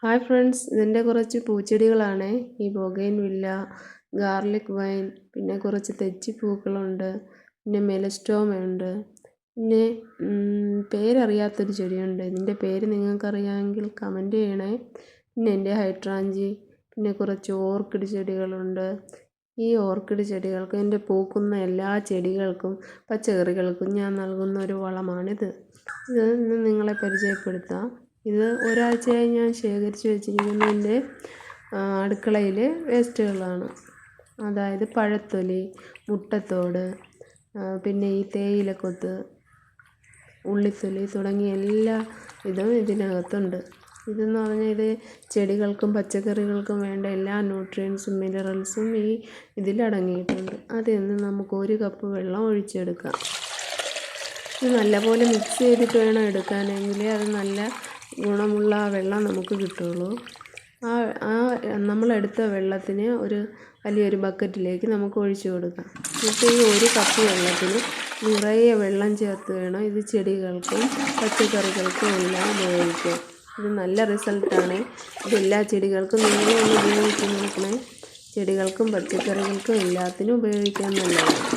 Hi friends, ഇതിൻ്റെ കുറച്ച് പൂച്ചെടികളാണ്. ഈ ബൊഗെയിൻവില്ല, ഗാർലിക് വൈൻ, പിന്നെ കുറച്ച് തെച്ചിപ്പൂക്കളുണ്ട്, പിന്നെ മെലസ്റ്റോമയുണ്ട്, പിന്നെ പേരറിയാത്തൊരു ചെടിയുണ്ട്. ഇതിൻ്റെ പേര് നിങ്ങൾക്കറിയാമെങ്കിൽ കമൻറ്റ് ചെയ്യണേ. പിന്നെ എൻ്റെ ഹൈഡ്രാഞ്ചി, പിന്നെ കുറച്ച് ഓർക്കിഡ് ചെടികളുണ്ട്. ഈ ഓർക്കിഡ് ചെടികൾക്ക് എൻ്റെ പൂക്കുന്ന എല്ലാ ചെടികൾക്കും പച്ചക്കറികൾക്കും ഞാൻ നൽകുന്ന ഒരു വളമാണിത്. ഇത് ഇന്ന് നിങ്ങളെ പരിചയപ്പെടുത്താം. ഇത് ഒരാഴ്ചയായി ഞാൻ ശേഖരിച്ച് വെച്ചിരിക്കുന്നതിൻ്റെ അടുക്കളയിലെ വേസ്റ്റുകളാണ്. അതായത് പഴത്തൊലി, മുട്ടത്തോട്, പിന്നെ ഈ തേയിലക്കൊത്ത്, ഉള്ളിത്തൊലി തുടങ്ങിയ എല്ലാ ഇതും ഇതിനകത്തുണ്ട്. ഇതെന്ന് പറഞ്ഞാൽ ഇത് ചെടികൾക്കും പച്ചക്കറികൾക്കും വേണ്ട എല്ലാ ന്യൂട്രിയൻസും മിനറൽസും ഇതിലടങ്ങിയിട്ടുണ്ട്. അതിൽ നിന്ന് നമുക്ക് 1 കപ്പ് വെള്ളം ഒഴിച്ചെടുക്കാം. ഇത് നല്ലപോലെ മിക്സ് ചെയ്തിട്ട് വേണം എടുക്കാനെങ്കിൽ അത് നല്ല ഗുണമുള്ള വെള്ളം നമുക്ക് കിട്ടുള്ളൂ. നമ്മളെടുത്ത വെള്ളത്തിന് വലിയൊരു ബക്കറ്റിലേക്ക് നമുക്ക് ഒഴിച്ചു കൊടുക്കാം. എന്നിട്ട് ഈ 1 കപ്പ് വെള്ളത്തിന് നിറയെ വെള്ളം ചേർത്ത് വേണം ഇത് ചെടികൾക്കും പച്ചക്കറികൾക്കും എല്ലാം ഉപയോഗിക്കാൻ. ഇത് നല്ല റിസൾട്ടാണ്. ഇതെല്ലാ ചെടികൾക്കും നിങ്ങളും ഒന്ന് ഉപയോഗിച്ച് നോക്കണേ. ചെടികൾക്കും പച്ചക്കറികൾക്കും എല്ലാത്തിനും ഉപയോഗിക്കാൻ നല്ലതാണ്.